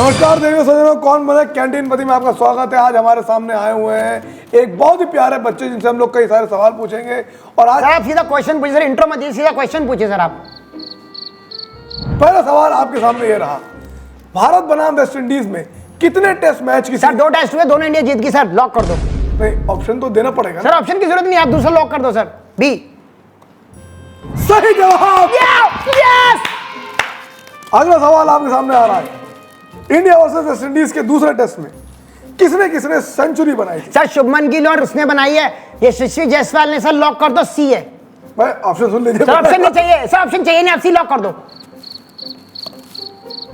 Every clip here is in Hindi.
नमस्कार देखिए सज्जनों, कौन बने कैंटीन पति में आपका स्वागत है। आज हमारे सामने आए हुए हैं एक बहुत ही प्यारे बच्चे जिनसे हम लोग कई सारे सवाल पूछेंगे। और आज आप सीधा क्वेश्चन पूछिए सर, इंट्रो मत दीजिए, सीधा क्वेश्चन पूछिए सर। आप पहला सवाल आपके सामने ये रहा, भारत बनाम वेस्ट इंडीज में कितने टेस्ट मैच की? सर 2 टेस्ट हुए, दोनों इंडिया जीत गई सर। लॉक कर दो। नहीं, ऑप्शन तो देना पड़ेगा सर। ऑप्शन की जरूरत नहीं, आप दूसरा लॉक कर दो सर। बी सही जवाब। यस। अगला सवाल आपके सामने आ रहा है, इंडिया वर्सेस वेस्ट इंडीज के दूसरे टेस्ट में किसने किसने सेंचुरी बनाई थी? सर शुभमन गिल और उसने बनाई है, ये यशस्वी जायसवाल ने। सर लॉक कर दो, सी है। भाई ऑप्शन सुन लीजिए। सर ऑप्शन नहीं चाहिए, सर ऑप्शन चाहिए नहीं, आप सी लॉक कर दो।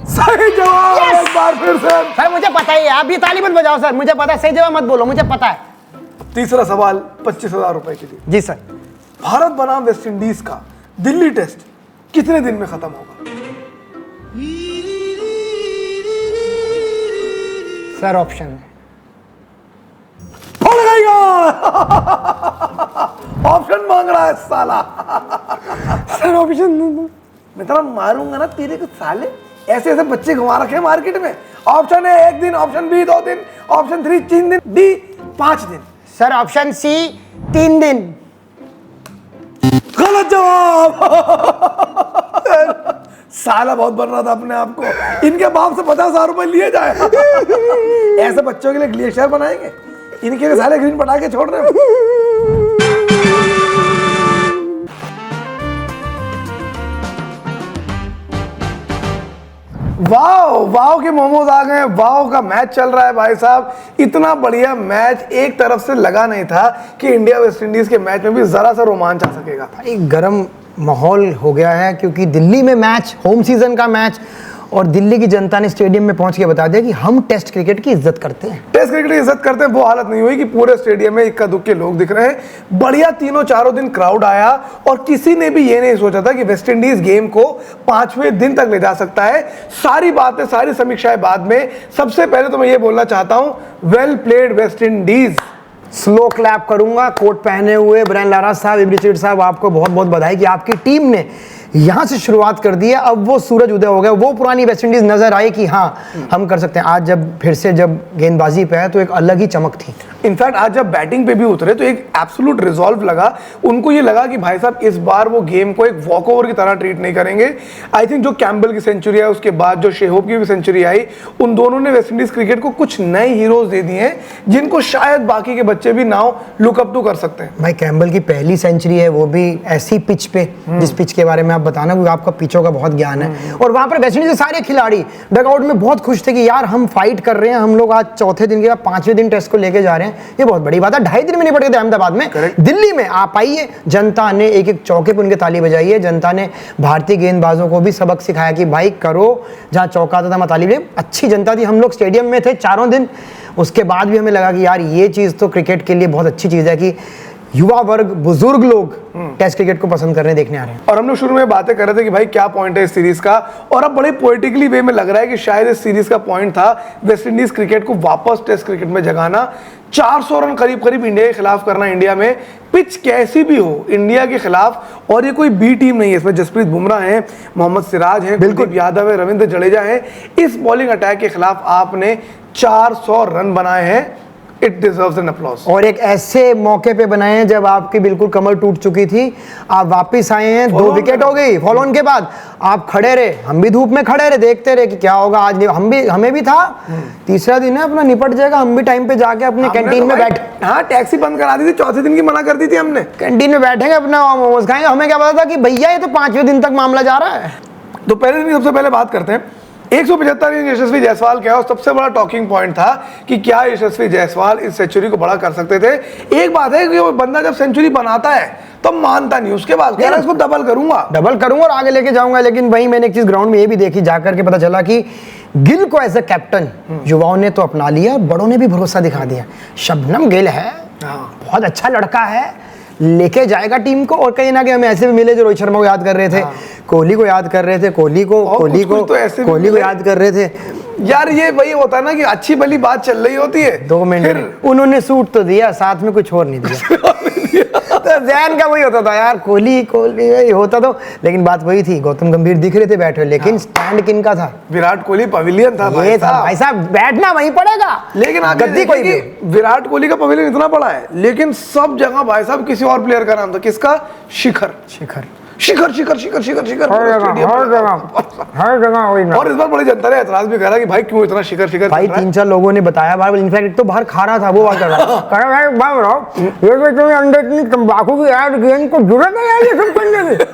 सही जवाब। एक बार फिर से सर मुझे पता ही है, आप भी ताली मत बजाओ सर, मुझे पता है। सही जवाब मत बोलो, मुझे पता है। तीसरा सवाल 25,000 रुपए के लिए। जी सर। भारत बनाम वेस्ट इंडीज का दिल्ली टेस्ट कितने दिन में खत्म होगा? सर ऑप्शन फट गई। ऑप्शन मांग रहा है साला। सर ऑप्शन मैं तेरा मारूंगा ना तेरे को साले। ऐसे ऐसे बच्चे घुमा रखे हैं मार्केट में। ऑप्शन ए 1 दिन, ऑप्शन बी 2 दिन, ऑप्शन 3 3 दिन, डी 5 दिन। सर ऑप्शन सी 3 दिन। गलत जवाब। साला बहुत बन रहा था अपने आप को। इनके बाप से 50,000 रुपए लिए जाए। ऐसे बच्चों के लिए ग्लेशियर बनाएंगे, इनके लिए साले ग्रीन पटा के छोड़ रहे हैं। वाओ वाओ के मोमोज आ गए। वाओ का मैच चल रहा है भाई साहब। इतना बढ़िया मैच एक तरफ से लगा नहीं था कि इंडिया वेस्ट इंडीज के मैच में भी जरा सा रोमांच आ सकेगा। एक गर्म माहौल हो गया है क्योंकि दिल्ली में मैच, होम सीजन का मैच, और दिल्ली की जनता ने स्टेडियम में पहुंच के बता दिया कि हम टेस्ट क्रिकेट की इज्जत करते हैं। टेस्ट क्रिकेट की इज्जत करते हैं। वो हालत नहीं हुई कि पूरे स्टेडियम में इक्का दुक्के लोग दिख रहे हैं। बढ़िया तीनों चारों दिन क्राउड आया और किसी ने भी ये नहीं सोचा था कि वेस्ट इंडीज गेम को 5वें दिन तक ले जा सकता है। सारी बातें, सारी समीक्षाएं बाद में। सबसे पहले तो मैं ये बोलना चाहता हूं, well played West Indies. Slow clap करूंगा, कोट पहने हुए ब्रायन लारा साहब, इब्रिचर्ड साहब, आपको बहुत बहुत बधाई कि आपकी टीम ने यहां से शुरुआत कर दी है। अब वो सूरज उदय हो गया, वो पुरानी वेस्ट इंडीज नजर आई कि हाँ हम कर सकते हैं। आज जब फिर से जब गेंदबाजी पे है तो एक अलग ही चमक थी। इनफैक्ट आज जब बैटिंग पे भी उतरे तो एक एब्सोल्यूट रिजॉल्व लगा उनको। ये लगा कि भाई साहब इस बार वो गेम को एक वॉकओवर की तरह ट्रीट नहीं करेंगे। आई थिंक जो कैम्बल की सेंचुरी है, उसके बाद जो शेहोप की भी सेंचुरी आई, उन दोनों ने वेस्ट इंडीज क्रिकेट को कुछ नए हीरोज दे दिए हैं जिनको शायद बाकी के बच्चे भी नाउ लुक अप टू कर सकते हैं। भाई कैम्बल की पहली सेंचुरी है, वो भी ऐसी पिच पे जिस पिच के बारे में आप बताना, क्योंकि आपका पिचों का बहुत ज्ञान है। और वहां पर वेस्ट इंडीज के सारे खिलाड़ी डगआउट में बहुत खुश थे कि यार हम फाइट कर रहे हैं, हम लोग आज चौथे दिन के बाद 5वें दिन टेस्ट को लेके जा रहे हैं। ये बहुत बड़ी बात है। 2.5 दिन में निपट गए थे अहमदाबाद में। दिल्ली में आप आइए, जनता ने एक एक चौके पर उनके ताली बजाई है। जनता ने भारतीय गेंदबाजों को भी सबक सिखाया कि भाई करो, जहां चौका आता था मैं ताली बजाई। अच्छी जनता थी। हम लोग स्टेडियम में थे चारों दिन, उसके बाद भी हमें लगा कि यार ये चीज़ तो क्रिकेट के लिए बहुत अच्छी चीज़ है कि युवा वर्ग, बुजुर्ग लोग टेस्ट क्रिकेट को पसंद करने देखने आ रहे हैं। और हम लोग शुरू में बातें कर रहे थे कि भाई क्या पॉइंट है इस सीरीज का, और अब बड़े पोएटिकली वे में लग रहा है कि शायद इस सीरीज का पॉइंट था वेस्ट इंडीज क्रिकेट को वापस टेस्ट क्रिकेट में जगाना। 400 रन करीब करीब इंडिया के खिलाफ करना इंडिया में, पिच कैसी भी हो इंडिया के खिलाफ। और ये कोई बी टीम नहीं है, इसमें जसप्रीत बुमराह हैं, मोहम्मद सिराज हैं, कुलदीप यादव है, रविंद्र जडेजा है। इस बॉलिंग अटैक के खिलाफ आपने 400 रन बनाए हैं। It deserves an applause। और एक ऐसे मौके पे बनाए हैं जब आपकी बिल्कुल कमर टूट चुकी थी, आप वापस आए हैं, 2 विकेट हो गई फॉलो ऑन के बाद, आप खड़े रहे, हम भी धूप में खड़े रहे, देखते रहे कि क्या होगा आज। हमें भी था तीसरा दिन है अपना, निपट जाएगा। हम भी टाइम पे जाके अपने कैंटीन में बैठ, हाँ टैक्सी बंद करा दी थी, चौथे दिन की मना कर दी थी हमने। कैंटीन में बैठेंगे, अपना मोमोज खाएंगे। हमें क्या पता था कि भैया ये तो 5वें दिन तक मामला जा रहा है। तो पहले दिन सबसे पहले बात करते हैं 175 रन यशस्वी जायसवाल क्या है। सबसे बड़ा टॉकिंग पॉइंट था कि क्या यशस्वी जायसवाल इस सेंचुरी को बड़ा कर सकते थे। एक बात है कि वो बंदा जब सेंचुरी बनाता है तो मानता नहीं, उसके बाद कह रहा है इसको डबल करूंगा और आगे लेके जाऊंगा। लेकिन वही मैंने एक चीज ग्राउंड में ये भी देखी, जाकर के पता चला कि गिल को एज ए कैप्टन युवाओं ने तो अपना लिया, बड़ों ने भी भरोसा दिखा दिया। शबनम गिल है, बहुत अच्छा लड़का है, लेके जाएगा टीम को। और कहीं ना कहीं हमें ऐसे भी मिले जो रोहित शर्मा को याद कर रहे थे, कोहली को याद कर रहे थे, कोहली को याद कर रहे थे। यार ये वही होता है ना कि अच्छी भली बात चल रही होती है, 2 मिनट उन्होंने सूट तो दिया, साथ में कुछ और नहीं दिया। तो जैन का वही होता था यार, कोहली कोहली वही होता तो, लेकिन बात वही थी, गौतम गंभीर दिख रहे थे बैठे हुए, लेकिन स्टैंड किन का था? विराट कोहली पवेलियन था ये था भाई साहब, बैठना वहीं पड़ेगा। लेकिन आगे गद्दी कोई देखिए कि विराट कोहली का पवेलियन इतना बड़ा है, लेकिन सब जगह भाई साहब किसी और प्लेयर का नाम था, किसका? शिखर शिखर शिखर शिखर शिखर शिखर शिखर हर जगह वही ना। और इस बार बड़ी जनता ने ऐतराज भी करा कि भाई क्यों इतना शिखर शिखर भाई 3-4 लोगों ने बताया बार, इनफैक्ट एक तो बाहर खा रहा था, वो बात कर रहा था, कह रहा भाई बात बताओ, ये जो तुम्हें अंदर इतनी तंबाकू की ऐड की, इनको जरूरत नहीं है ये सब करने की।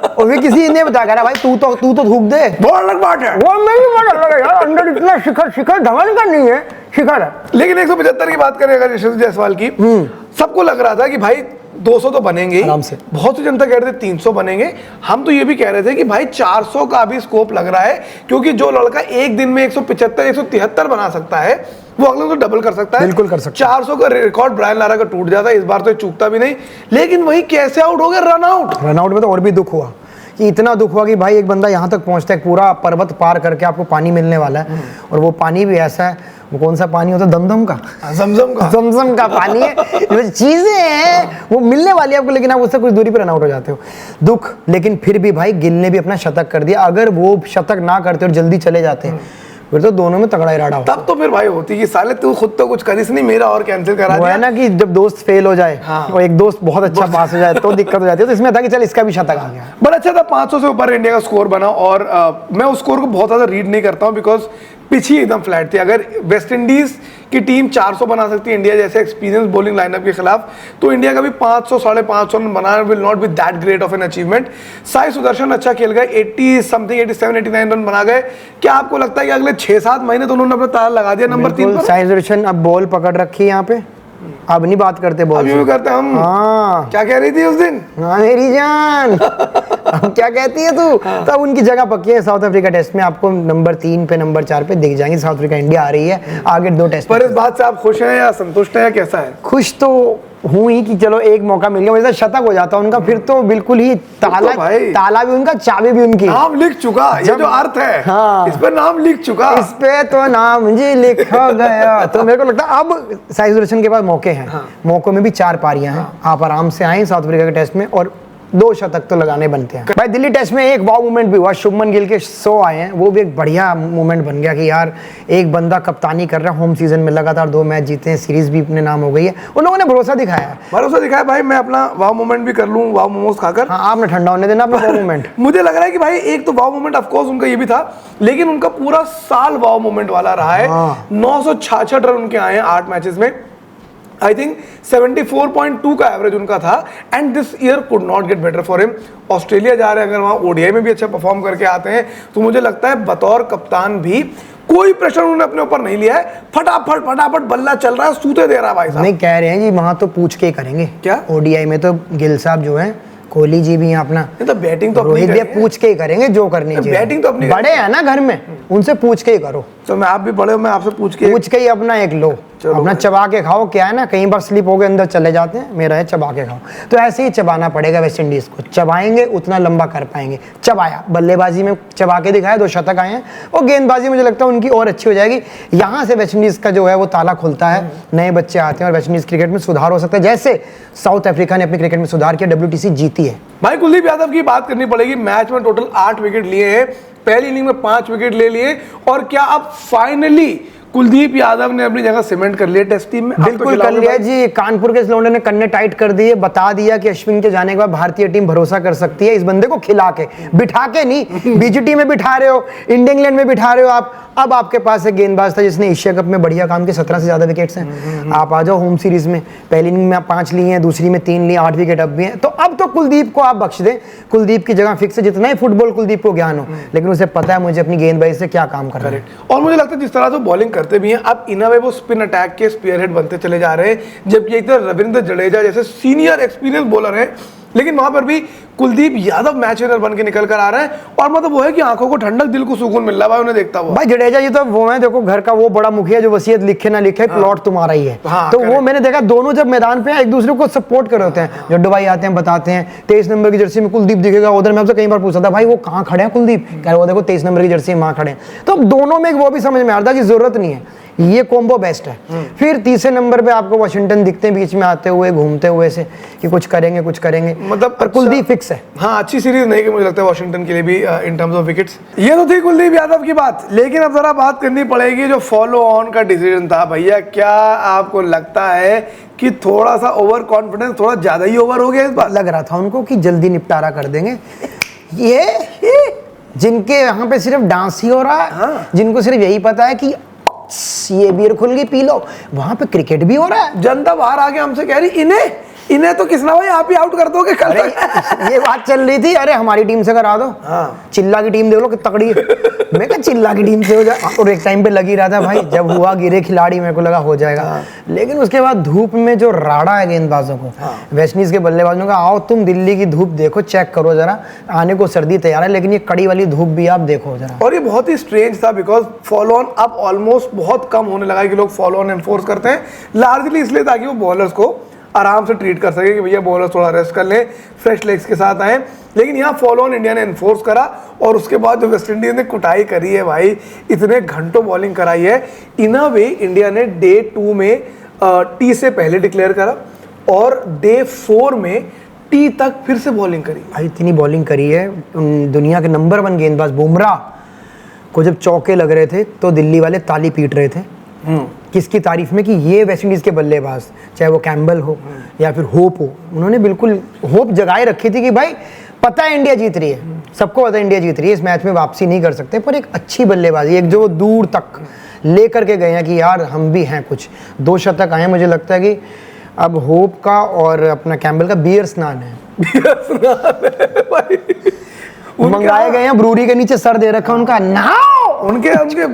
और फिर किसी ने बताया, कह रहा भाई तू तो थूक दे, बहुत अलग बात है वो मेरी बात अलग है यार, अंदर इतना शिखर शिखर धवन का नहीं है, शिखर है। लेकिन 175 की बात करें अगर यशस्वी जायसवाल की, सबको लग रहा था कि भाई 200 तो बनेंगे ही, आराम से। बहुत सी जनता कह रहे थे 300 बनेंगे, हम तो ये भी कह रहे थे कि भाई 400 का भी स्कोप लग रहा है, क्योंकि जो लड़का एक दिन में 175 173 बना सकता है, वो अगले तो डबल कर सकता है, बिल्कुल कर सकता है। 400 का रिकॉर्ड ब्रायन लारा का टूट जाता है, इस बार तो चूकता भी नहीं, लेकिन वही कैसे आउट हो गया? रन आउट में तो और भी दुख हुआ, कि इतना दुख हुआ कि भाई एक बंदा यहाँ तक पहुँचता है, पूरा पर्वत पार करके आपको पानी मिलने वाला है, और वो पानी भी ऐसा है, वो कौन सा पानी होता है? दमदम का, जमजम का पानी है, चीजें हैं वो मिलने वाली है आपको, लेकिन आप उससे कुछ दूरी पर रन आउट हो जाते हो, दुख। लेकिन फिर भी भाई गिल ने भी अपना शतक कर दिया, अगर वो शतक ना करते और जल्दी चले जाते फिर तो दोनों में तगड़ा इरादा होता। तब तो फिर भाई होती कि साले तू खुद तो कुछ करिस नहीं, मेरा और कैंसिल करा वो दिया। है ना कि जब दोस्त फेल हो जाए और एक दोस्त बहुत अच्छा पास हो जाए तो दिक्कत हो जाती है, तो इसमें था कि चल इसका भी शतक आ गया। बड़ा अच्छा था, 500 से ऊपर इंडिया का स्कोर बना, और मैं उस स्कोर को बहुत ज़्यादा रीड नहीं करता हूँ, बिकॉज पिच ही एकदम फ्लैट थी। अगर वेस्ट इंडीज की टीम 400 बना सकती है इंडिया जैसे एक्सपीरियंस बॉलिंग लाइनअप के खिलाफ, तो इंडिया का भी 500 550 run banana will not be that great of an achievement. Sai Sudarshan अच्छा खेल गए, 80 समथिंग 87 89 रन बना गए। क्या आपको लगता है कि अगले 6-7 महीने तो उन्होंने अपना ताला लगा दिया नंबर 3 पर? साई सुदर्शन अब बॉल पकड़ रखी है यहाँ पे, अब नहीं बात करते बॉल, अभी भी करते हम। हाँ क्या कह रही थी उस दिन? हाँ मेरी जान अब क्या कहती है तू? तब उनकी जगह पक्की है साउथ अफ्रीका टेस्ट में, आपको नंबर 3 पे नंबर 4 पे दिख जाएंगे। साउथ अफ्रीका इंडिया आ रही है आगे 2 टेस्ट पर इस बात से आप खुश हैं या संतुष्ट हैं या कैसा है? खुश तो हूँ ही कि चलो एक मौका मिल गया, वैसे शतक हो जाता उनका फिर तो बिल्कुल ही ताला भी उनका, चाबी भी उनकी, नाम लिख चुका, ये जो अर्थ है हाँ, इस पे नाम लिख चुका, इस पे तो नाम जी लिखा गया। तो मेरे को लगता है अब साई सुदर्शन के पास मौके हैं, मौकों में भी 4 पारियां हैं, आप आराम से आए साउथ अफ्रीका के टेस्ट में और 2 शतक तो लगाने बनते हैं। भाई दिल्ली टेस्ट में एक वाव मूवमेंट भी हुआ, शुभमन गिल के 100 आए हैं, वो भी एक बढ़िया मूवमेंट बन गया कि यार एक बंदा कप्तानी कर रहा है, होम सीजन में लगातार 2 मैच जीते हैं, सीरीज भी अपने नाम हो गई है, उन लोगों ने भरोसा दिखाया है। भाई मैं अपना वाव मूवमेंट भी कर लूं, वाव मोमोज खाकर। हाँ, आपने ठंडा होने देना अपना वाव मूवमेंट। मुझे लग रहा है कि भाई एक तो वाव मूवमेंट ऑफ कोर्स उनका ये भी था, लेकिन उनका पूरा साल वाव मूवमेंट वाला रहा है। 966 रन उनके आए हैं 8 मैचेस में, आई थिंक 74.2 का एवरेज उनका था, and this year could not get better for him. Australia जा रहे हैं, अगर वहाँ ओडीआई में भी अच्छा परफॉर्म करके आते हैं तो मुझे लगता है बतौर कप्तान भी कोई प्रेशर उन्होंने अपने ऊपर नहीं लिया है, फटाफट बल्ला चल रहा है, सूते दे रहा है भाई साहब। नहीं, कह रहे हैं जी वहाँ तो पूछ के ही करेंगे। क्या ओडीआई में तो गिल साहब जो है, कोहली जी भी हैं अपना, तो बैटिंग तो रोहित भी पूछ के ही करेंगे जो करनी चाहिए। बैटिंग तो अपनी बड़े हैं ना घर में, उनसे पूछ के ही करो। तो मैं आप भी बड़े हो, मैं आपसे पूछ के ही अपना एक लो, अपना चबा के खाओ। क्या है ना, कई बार स्लिप हो गए अंदर चले जाते हैं, मेरा है चबा के खाओ। तो ऐसे ही चबाना पड़ेगा वेस्ट इंडीज को, चबाएंगे उतना लंबा कर पाएंगे। चबाया, बल्लेबाजी में चबा के दिखाया, 2 शतक आए हैं, और गेंदबाजी मुझे लगता है उनकी और अच्छी हो जाएगी। यहाँ से वेस्ट इंडीज का जो है वो ताला खुलता है, नए बच्चे आते हैं और वेस्ट इंडीज क्रिकेट में सुधार हो सकता है, जैसे साउथ अफ्रीका ने अपने क्रिकेट में सुधार किया, WTC जीती है। भाई कुलदीप यादव की बात करनी पड़ेगी, मैच में टोटल 8 विकेट लिए हैं, पहली इनिंग में 5 विकेट ले लिए, और क्या अब फाइनली कुलदीप यादव ने अपनी जगह सीमेंट कर लिया टेस्ट टीम में? बिल्कुल कर लिया जी, कानपुर के इस लौंडे ने कन्ने टाइट कर दिए, बता दिया कि अश्विन के जाने के बाद भारतीय टीम भरोसा कर सकती है। इस बंदे को खिला के, बिठा के नहीं, बीजीटी में बिठा रहे हो, इंडिया इंग्लैंड में बिठा रहे हो आप। अब आपके पास एक गेंदबाज था जिसने एशिया कप में बढ़िया काम किया, 17 से ज्यादा विकेट्स हैं। आप आ जाओ होम सीरीज में, पहली इनिंग में 5 लिए हैं, दूसरी में 3 लिए, 8 विकेट अब भी हैं। तो अब तो कुलदीप को आप बख्श दें, कुलदीप की जगह फिक्स है, जितना ही फुटबॉल कुलदीप को ज्ञान हो, लेकिन उसे पता है मुझे अपनी गेंदबाजी से क्या काम करना है। और मुझे लगता है जिस तरह से बॉलिंग करते भी हैं, अब इन वे वो स्पिन अटैक के स्पीयरहेड बनते चले जा रहे हैं, जबकि एक तरह रविंद्र जडेजा जैसे सीनियर एक्सपीरियंस बॉलर है, लेकिन वहां पर भी कुलदीप यादव मैच विनर बन के निकल कर आ रहा है। और मतलब वो है कि आंखों को ठंडक, दिल को सुकून मिल रहा है भाई उन्हें देखता हुआ। भाई जडेजा जी तो वो है, देखो घर का वो बड़ा मुखिया जो वसीयत लिखे ना लिखे, प्लॉट तुम्हारा ही है। तो वो मैंने देखा, दोनों जब मैदान पे एक दूसरे को सपोर्ट कर रहे होते हैं। जड्डू भाई आते हैं, बताते हैं 23 नंबर की जर्सी में कुलदीप दिखेगा उधर। मैं आपसे कई बार पूछा था भाई वो कहाँ खड़े हैं कुलदीप, कह रहे वो देखो 23 नंबर की जर्सी में वहां खड़े हैं। तो दोनों में वो भी समझ में आ रहा था कि जरूरत नहीं है, ये कॉम्बो बेस्ट है। फिर तीसरे नंबर पे आपको वॉशिंगटन दिखते हैं बीच में आते हुए, घूमते हुए से कि कुछ करेंगे मतलब पर कुलदीप फिक्स है। हाँ, अच्छी सीरीज नहीं कि मुझे लगता है वॉशिंगटन के लिए भी इन टर्म्स ऑफ विकेट्स। ये तो थी कुलदीप यादव की बात, लेकिन अब जरा बात करनी पड़ेगी जो फॉलो ऑन का डिसीजन था। भैया क्या आपको लगता है कि थोड़ा सा ओवर कॉन्फिडेंस थोड़ा ज्यादा ही ओवर हो गया इस बार? लग रहा था उनको कि जल्दी निपटारा कर देंगे। ये जिनके यहाँ पे सिर्फ डांस ही हो रहा है, हाँ। जिनको सिर्फ यही पता है कि ये बियर खुल गई पी लो, वहां पे क्रिकेट भी हो रहा है। जनता बाहर आके हमसे कह रही इन्हें तो किसना भाई आप ही आउट कर दोगे कल। ये बात चल रही थी, अरे हमारी टीम से करा दो। हाँ। चिल्ला की टीम देख लो कितनी तगड़ी है। मैं कहा चिल्ला की टीम से हो जाए, और एक टाइम पे लगी रहा था भाई, जब हुआ गिरे खिलाड़ी मेरे को लगा हो जाएगा। हाँ। लेकिन उसके बाद धूप में जो राड़ा है गेंदबाजों को, वेस्ट इंडीज के बल्लेबाजों का, आओ तुम दिल्ली की धूप देखो, चेक करो जरा, आने को सर्दी तैयार है, लेकिन ये कड़ी वाली धूप भी आप देखो जरा। और ये बहुत ही स्ट्रेंज था बिकॉज फॉलो ऑन अब ऑलमोस्ट बहुत कम होने लगा है कि लोग फॉलो ऑन एनफोर्स करते हैं, लार्जली इसलिए ताकि वो बॉलर्स को आराम से ट्रीट कर सके कि भैया बॉलर्स थोड़ा रेस्ट कर लें, फ्रेश लेग्स के साथ आए। लेकिन यहाँ फॉलो ऑन इंडिया ने एनफोर्स करा, और उसके बाद जो वेस्ट इंडीज ने कुटाई करी है भाई, इतने घंटों बॉलिंग कराई है। इन अ वे इंडिया ने डे 2 में टी से पहले डिक्लेयर करा, और डे 4 में टी तक फिर से बॉलिंग करी। भाई इतनी बॉलिंग करी है, दुनिया के नंबर 1 गेंदबाज बुमराह को जब चौके लग रहे थे तो दिल्ली वाले ताली पीट रहे थे। किसकी तारीफ में कि ये वेस्ट इंडीज के बल्लेबाज, चाहे वो कैम्बल हो या फिर होप हो, उन्होंने बिल्कुल होप जगाए रखी थी कि भाई पता है इंडिया जीत रही है, सबको पता है इंडिया जीत रही है, इस मैच में वापसी नहीं कर सकते, पर एक अच्छी बल्लेबाजी, एक जो वो दूर तक लेकर के गए हैं कि यार हम भी हैं कुछ। 2 शतक आए, मुझे लगता है कि अब होप का और अपना कैम्बल का बियर स्नान है। मंगाए गए हैं, ब्रूरी के नीचे सर दे रखा उनका, नहाओ। उनके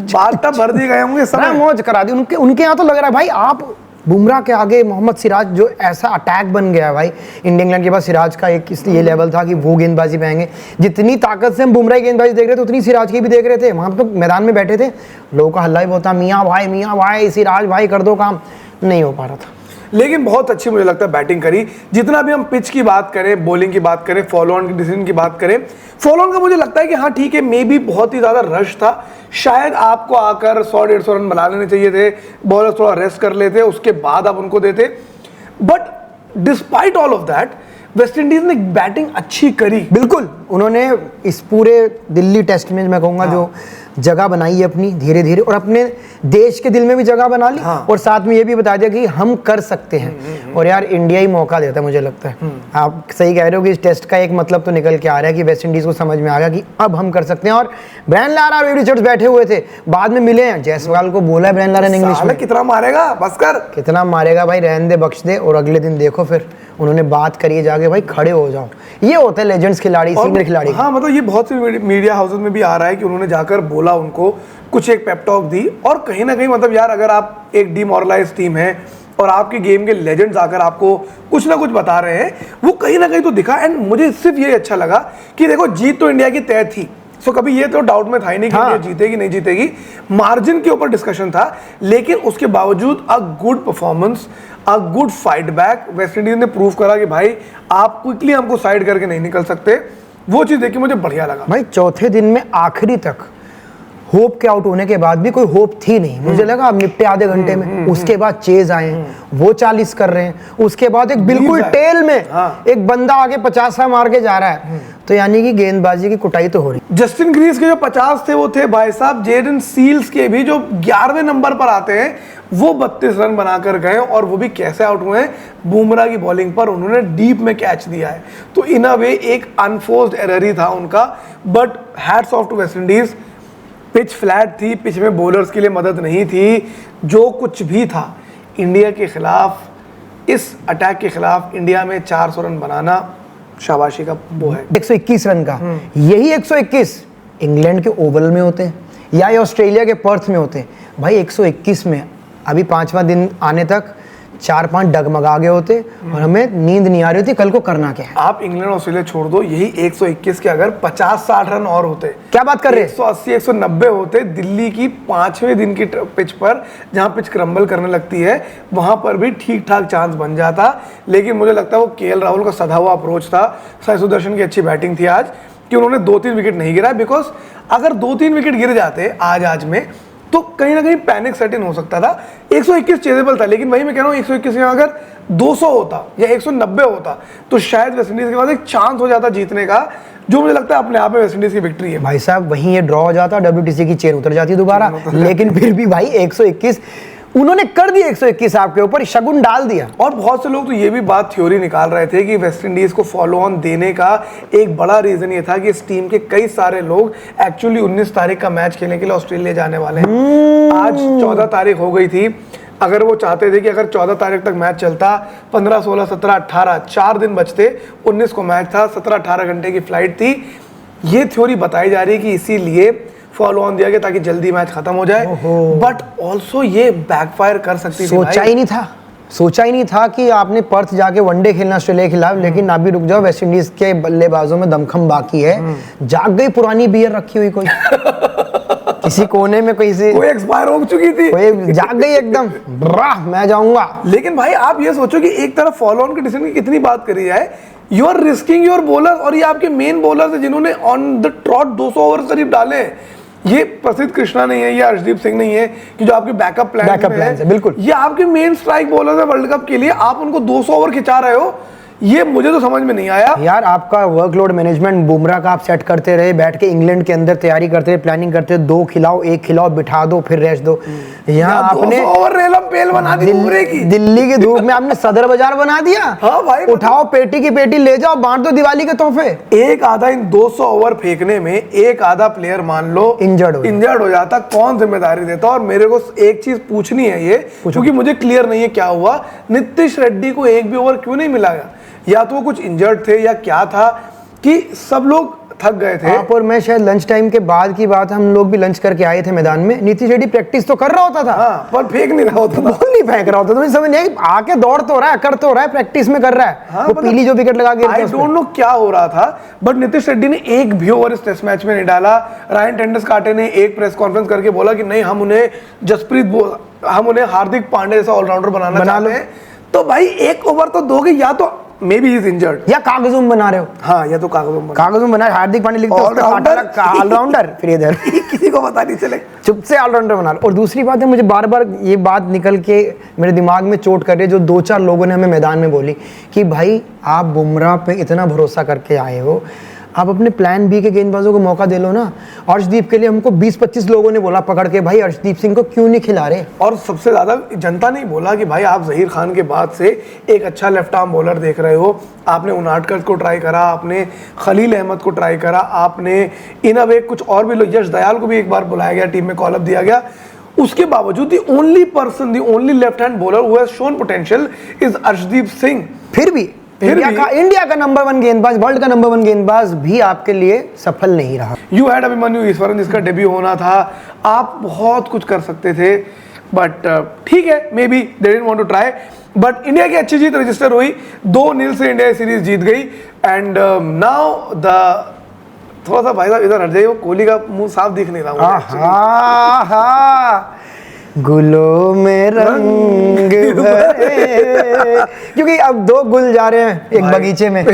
बाथटब भर दिए गए होंगे, सब मौज करा दी उनके यहाँ। तो लग रहा है भाई आप बुमराह के आगे मोहम्मद सिराज जो ऐसा अटैक बन गया है भाई, इंडिया इंग्लैंड के पास सिराज का एक ये लेवल था कि वो गेंदबाजी पे आएंगे। जितनी ताकत से हम बुमराह की गेंदबाजी देख रहे थे उतनी सिराज की भी देख रहे थे। वहां तो मैदान में बैठे थे, लोगों का हल्ला ही बहुत था, मियाँ भाई सिराज भाई कर दो काम, नहीं हो पा रहा था। लेकिन बहुत अच्छी मुझे लगता है बैटिंग करी। जितना भी हम पिच की बात करें, बॉलिंग की बात करें, फॉलो ऑन की डिसीजन की बात करें, फॉलो ऑन का मुझे लगता है कि हाँ ठीक है, मे बी बहुत ही ज़्यादा रश था, शायद आपको आकर 100-150 रन बना लेने चाहिए थे, बॉलर थोड़ा रेस्ट कर लेते, उसके बाद आप उनको देते। But despite all of that West Indies ने बैटिंग अच्छी करी। बिल्कुल, उन्होंने इस पूरे दिल्ली टेस्ट में मैं कहूँगा जो जगह बनाई है अपनी धीरे धीरे, और अपने देश के दिल में भी जगह बना ली, और साथ में ये भी बता दिया कि हम कर सकते हैं। और यार इंडिया ही मौका देता है, मुझे लगता है। आप सही कह रहे हो कि इस टेस्ट का एक मतलब तो निकल के आ रहा है कि वेस्ट इंडीज को समझ में आ गया कि अब हम कर सकते हैं। और ब्रायन लारा और रिचर्ड्स बैठे हुए थे, बाद में मिले हैं, जायसवाल को बोला है ब्रायन लारा ने इंग्लिश में, कितना मारेगा बस कर, कितना मारेगा भाई, रहने दे, बख्श दे। और अगले दिन देखो फिर उन्होंने बात करी जाके, भाई खड़े हो जाओ। ये होता है लेजेंड्स खिलाड़ी, सीनियर खिलाड़ी। हाँ, मतलब ये बहुत सी मीडिया हाउसेस में भी आ रहा है कि उन्होंने जाकर बोला, उनको कुछ एक पेप टॉक दी, और कहीं ना कहीं मतलब यार अगर आप एक डिमोरलाइज टीम है और आपकी गेम के लेजेंड्स आकर आपको कुछ ना कुछ बता रहे हैं, वो कहीं ना कहीं तो दिखा। एंड मुझे सिर्फ ये अच्छा लगा कि देखो जीत तो इंडिया की तय थी, सो कभी ये तो डाउट में था ही नहीं कि इंडिया जीतेगी नहीं जीतेगी, मार्जिन के ऊपर डिस्कशन था। लेकिन उसके बावजूद a good performance, a good fight back, West Indies ने प्रूव करा कि भाई आप क्विकली हमको साइड करके नहीं निकल सकते। वो चीज़ देखी मुझे बढ़िया लगा भाई। चौथे दिन में आखिरी तक होप के आउट होने के बाद भी कोई होप थी नहीं, मुझे लगा अब निपटे आधे घंटे में। उसके बाद चेज आए, वो 40 कर रहे हैं, उसके बाद एक बिल्कुल टेल में एक बंदा आगे 50 मार के जा रहा है। तो यानी कि गेंदबाजी की कुटाई तो हो रही। जस्टिन ग्रीस के जो 50 थे वो थे भाई साहब जेडन सील्स के भी, जो 11वें नंबर पर आते हैं, वो 32 रन बनाकर गए, और वो भी कैसे आउट हुए हैं, बुमराह की बॉलिंग पर उन्होंने डीप में कैच दिया है। तो इन अ वे एक अनफोर्स्ड एरर ही था उनका। But hats off to West Indies. Pitch flat थी, पिच में बॉलर्स के लिए मदद नहीं थी, जो कुछ भी था इंडिया के खिलाफ, इस अटैक के खिलाफ इंडिया में 400 रन बनाना शाबाशी का वो है। 121 रन का, यही 121 इंग्लैंड के ओवल में होते हैं या ये ऑस्ट्रेलिया के पर्थ में होते हैं। भाई 121 में अभी 5वां दिन आने तक 4-5 डगमगा गए होते, और हमें नींद नहीं आ रही होती कल को करना क्या है। आप इंग्लैंड ऑस्ट्रेलिया छोड़ दो, यही 121 के अगर 50-60 रन और होते, क्या बात कर रहे हैं, 180-190 होते, दिल्ली की 5वें दिन की पिच पर जहां पिच क्रम्बल करने लगती है, वहां पर भी ठीक ठाक चांस बन जाता। लेकिन मुझे लगता है वो केएल राहुल का सधा हुआ अप्रोच था, साई सुदर्शन की अच्छी बैटिंग थी आज कि उन्होंने 2-3 विकेट नहीं गिराए। बिकॉज अगर 2-3 विकेट गिर जाते आज में, तो कहीं ना कहीं पैनिक सेट इन हो सकता था। 121 चेजेबल था, लेकिन वही मैं कह रहा हूँ 121 में अगर 200 होता या 190 होता तो शायद वेस्टइंडीज के पास एक चांस हो जाता जीतने का, जो मुझे लगता है अपने आप में वेस्टइंडीज की विक्ट्री है। भाई साहब वहीं ये ड्रॉ हो जाता, WTC की चेन उतर जाती दोबारा, लेकिन फिर भी भाई 121 उन्होंने कर दिया, 121 आपके ऊपर शगुन डाल दिया। और बहुत से लोग तो ये भी बात थ्योरी निकाल रहे थे कि वेस्टइंडीज को फॉलो ऑन देने का एक बड़ा रीजन ये था कि इस टीम के कई सारे लोग एक्चुअली 19 तारीख का मैच खेलने के लिए ऑस्ट्रेलिया जाने वाले हैं। आज 14 तारीख हो गई थी, अगर वो चाहते थे कि अगर 14 तारीख तक मैच चलता, 15, 16, 17, 18 4 दिन बचते, 19 को मैच था, 17-18 घंटे की फ्लाइट थी। ये थ्योरी बताई जा रही है कि इसीलिए फॉलो ऑन दिया गया ताकि जल्दी मैच खत्म हो जाए, बट ऑल्सो ये बैकफायर कर सकती थी। सोचा ही नहीं था कि आपने पर्थ जाके वनडे खेलना ऑस्ट्रेलिया के खिलाफ, लेकिन अभी रुक जाओ, वेस्ट इंडीज के बल्लेबाजों में दमखम बाकी है। जाग गई पुरानी बियर रखी हुई कोई किसी कोने में, कोई एक्सपायर हो चुकी थी, कोई जाग गई एकदम, मैं जाऊंगा। लेकिन भाई आप ये सोचो कि एक तरफ फॉलो ऑन के डिसीजन की कितनी बात करी जाए, you are risking your bowler, और ये आपके मेन बॉलर है जिन्होंने ऑन द ट्रॉट 200 ओवर करीब डाले। ये प्रसिद्ध कृष्णा नहीं है, ये अर्शदीप सिंह नहीं है कि जो आपके बैकअप प्लान है, बिल्कुल ये आपके मेन स्ट्राइक बॉलर है वर्ल्ड कप के लिए, आप उनको 200 ओवर खिंचा रहे हो। ये मुझे तो समझ में नहीं आया यार। आपका वर्कलोड मैनेजमेंट बुमराह का आप सेट करते रहे, बैठ के इंग्लैंड के अंदर तैयारी करते रहे, प्लानिंग करते, 2 खिलाओ 1 खिलाओ, बिठा दो फिर रेस्ट दो। यहाँ आपने रेलम पेल बना दी बुमरे की, दिल्ली की धूप में आपने सदर बाजार बना दिया। हाँ भाई, उठाओ पेटी की पेटी ले जाओ, बांट दो दिवाली के तोहफे। एक आधा इन 200 ओवर फेंकने में एक आधा प्लेयर मान लो इंजर्ड हो जाता, कौन जिम्मेदारी देता? और मेरे को एक चीज पूछनी है ये, क्योंकि मुझे क्लियर नहीं है क्या हुआ, नीतीश रेड्डी को एक भी ओवर क्यों नहीं मिला? या तो वो कुछ इंजर्ड थे या क्या था कि सब लोग थक गए थे। आप और मैं शायद लंच टाइम के बाद की बात, हम लोग भी लंच करके आए थे मैदान में, नीतीश रेड्डी प्रैक्टिस तो कर रहा होता था। हाँ, पर फेंक नहीं रहा होता था, बॉल नहीं फेंक रहा होता था। मुझे समझ नहीं आई, आके दौड़ तो रहा है, कर तो रहा है, प्रैक्टिस में कर रहा है। हाँ, वो पीली जो विकेट लगा के, आई डोंट नो क्या हो रहा था, बट नीतीश रेड्डी ने एक भी ओवर इस टेस्ट मैच में नहीं डाला। रायन टेंडुलकर ने एक प्रेस कॉन्फ्रेंस करके बोला कि नहीं, हम उन्हें हार्दिक पांड्या जैसा ऑलराउंडर बनाना चाहते हैं। तो भाई एक ओवर तो दोगे, या तो मे बी इज इंजर्ड या कागजुम बना रहे हो। हाँ, या तो कागजुम बना, हार्दिक पांड्या लिखते ऑलराउंडर, फिर इधर किसी को पता नहीं चले, चुप से ऑलराउंडर बना लो। और दूसरी बात है, मुझे बार बार ये बात निकल के मेरे दिमाग में चोट कर रही है, जो 2-4 लोगों ने हमें मैदान में बोली कि भाई आप बुमराह पे इतना भरोसा करके आए हो, आप अपने प्लान बी के गेंदबाजों को मौका दे लो ना। अर्शदीप के लिए हमको 20-25 लोगों ने बोला पकड़ के, भाई अर्शदीप सिंह को क्यों नहीं खिला रहे? और सबसे ज्यादा जनता ने बोला कि भाई आप जहीर खान के बाद से एक अच्छा लेफ्ट आर्म बॉलर देख रहे हो, आपने उनादकर को ट्राई करा, आपने खलील अहमद को ट्राई करा, आपने इन अब एक कुछ और भी लोग, यश दयाल को भी एक बार बुलाया गया, टीम में कॉल अप दिया गया। उसके बावजूद the only left hand bowler who has shown potential is Arshdeep Singh. फिर भी इंडिया का नंबर 1 गेंदबाज, वर्ल्ड का नंबर 1 गेंदबाज भी आपके लिए सफल नहीं रहा। यू हैड अभिमन्यु ईश्वरन जिसका डेब्यू होना था, आप बहुत कुछ कर सकते थे, बट ठीक है, maybe they didn't want to try. But India की अच्छी जीत रजिस्टर हुई, 2-0 से इंडिया सीरीज जीत गई। एंड नाउ थोड़ा सा भाई साहब इधर हट जाइए, वो कोहली का मुंह साफ दिख नहीं रहा। गुलों में रंग भरे, क्योंकि अब 2 गुल जा रहे हैं एक बगीचे में,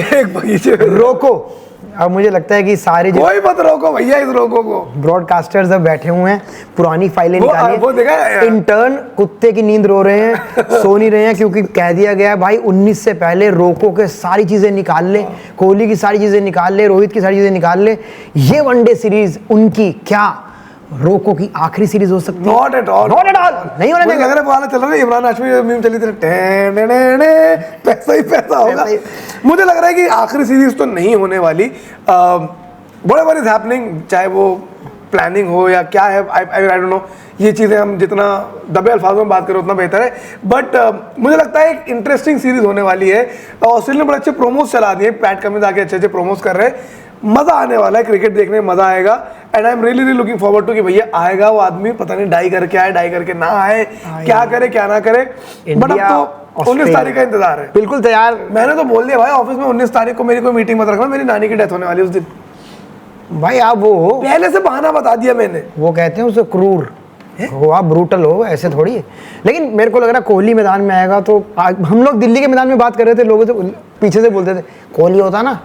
रोको। अब मुझे लगता है कि सारे कोई मत रोको भैया, इस रोको को। ब्रॉडकास्टर्स अब बैठे हुए हैं, पुरानी फाइलें निकाली, इंटर्न कुत्ते की नींद रो रहे हैं, सो नहीं रहे हैं, क्योंकि कह दिया गया भाई 19 से पहले रोको के सारी चीजें निकाल ले, कोहली की सारी चीजें निकाल ले, रोहित की सारी चीजें निकाल ले। ये वनडे सीरीज उनकी क्या रोको की आखिरी सीरीज हो सकती है? नॉट एट ऑल नहीं होने देंगे। लग रहा है चल रहा है, इमरान हाशमी मीम चली थी, पैसा ही पैसा होगा। मुझे लग रहा है कि आखिरी सीरीज तो नहीं होने वाली। बड़े इज हैपनिंग, चाहे वो प्लानिंग हो या क्या है, आई डोंट नो। ये चीज़ें हम जितना दबे अल्फाजों में बात करें उतना बेहतर है, बट मुझे लगता है एक इंटरेस्टिंग सीरीज होने वाली है। ऑस्ट्रेलिया ने बड़े अच्छे प्रोमोस चला दिए, पैट कमिंस आके अच्छे प्रोमोस कर रहे हैं, मजा आने वाला है, क्रिकेट देखने में मजा आएगा। And I am really looking forward to कि भैया आएगा वो आदमी, पता नहीं डाई करके आए, डाई करके ना आए, क्या करे क्या ना करे, बट अब तो 19 तारीख का इंतजार है। बिल्कुल तैयार। मैंने तो बोल दिया भाई ऑफिस में 19 तारीख को मेरी कोई मीटिंग मत रखना, मेरी नानी की डेथ होने वाली उस दिन। भाई आप वो पहले से बहाना बता दिया मैंने, वो कहते हैं उसे क्रूर हो, आप ब्रूटल हो, ऐसे थोड़ी है। लेकिन मेरे को लग रहा है कोहली मैदान में आएगा तो हम लोग दिल्ली के मैदान में बात कर रहे थे, लोगों से पीछे से बोलते थे कोहली होता ना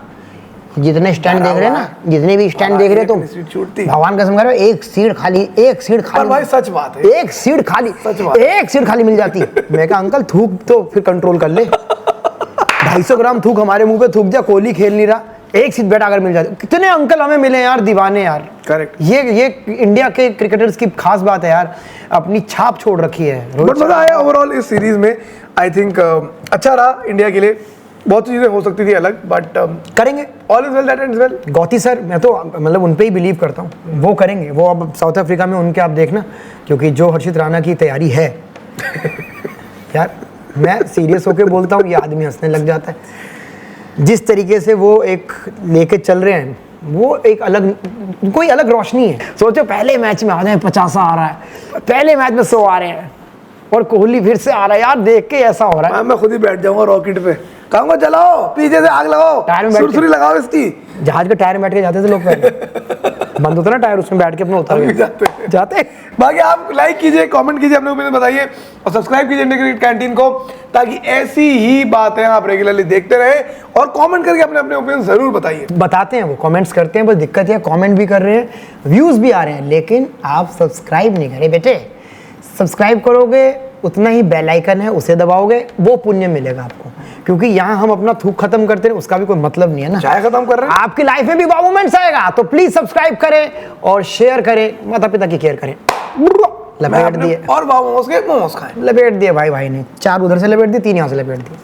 जितने स्टैंड देख रहे हैं ना, जितने भी स्टैंड देख रहे हो तुम, सीट छूटती। भगवान कसम करो, एक सीट खाली, एक सीट पर खाली, भाई सच बात है, एक सीट खाली, सच बात। एक सीट खाली मिल जाती। मैं कहा अंकल थूक तो फिर कंट्रोल कर ले, 250 ग्राम थूक हमारे मुंह पे थूक जा, कोहली खेल नहीं रहा, एक सीट बैठ अगर मिल जाती। कितने अंकल हमें मिले यार, दीवाने यार। करेक्ट। ये इंडिया के क्रिकेटर्स की खास बात है यार, अपनी छाप छोड़ रखी है। बट मजा आया ओवरऑल इस सीरीज में। आई थिंक अच्छा रहा इंडिया के लिए, बहुत चीजें हो सकती थी अलग, बट करेंगे, all is well that ends well. Gauti sir, मैं तो मतलब उन पे ही बिलीव करता हूँ, वो करेंगे। वो अब साउथ अफ्रीका में उनके आप देखना, क्योंकि जो हर्षित राणा की तैयारी है यार, मैं सीरियस होके बोलता हूँ, ये आदमी हंसने लग जाता है। जिस तरीके से वो एक लेके चल रहे हैं, वो एक अलग, कोई अलग रोशनी है। सोचो पहले मैच में आ जाए 50 आ रहा है, पहले मैच में 100 आ रहे हैं, और कोहली फिर से आ रहा है यार, देख के ऐसा हो रहा है। मैं खुद ही बैठ जाऊंगा रॉकेट पे, कहूंगा चलाओ, पीछे से आग लगाओ, टायर में बैठ के। सुरसुरी लगाओ इसकी। जहाज के टायर में बैठ के जाते थे लोग पहले, बंद होता ना टायर, उसमें बैठ के अपना उतर अभी गए। जाते। बाकी आप लाइक कीजिए, कमेंट कीजिए, अपने ओपिनियन बताइए, और सब्सक्राइब कीजिए इंडिया क्रिकेट कैंटीन को, ताकि ऐसी ही बातें आप रेगुलरली देखते रहे, और कमेंट करके अपने अपने ओपिनियन जरूर बताइए। बताते हैं, वो कमेंट्स करते हैं, बस दिक्कत है कमेंट भी कर रहे हैं, व्यूज भी आ रहे हैं, लेकिन आप सब्सक्राइब नहीं करें बेटे। सब्सक्राइब करोगे, उतना ही बेल आइकन है उसे दबाओगे, वो पुण्य मिलेगा आपको, क्योंकि यहाँ हम अपना थूक खत्म करते हैं, उसका भी कोई मतलब नहीं है ना। चाय खत्म कर रहे हैं, आपकी लाइफ में भी वाव मोमेंट्स आएगा, तो प्लीज सब्सक्राइब करें और शेयर करें, माता पिता की केयर करें। लपेट दिए, और मोमोज के मोमोज खाएं। लपेट दिए भाई ने, 4 उधर से लपेट दिए, 3 यहाँ से लपेट दिए।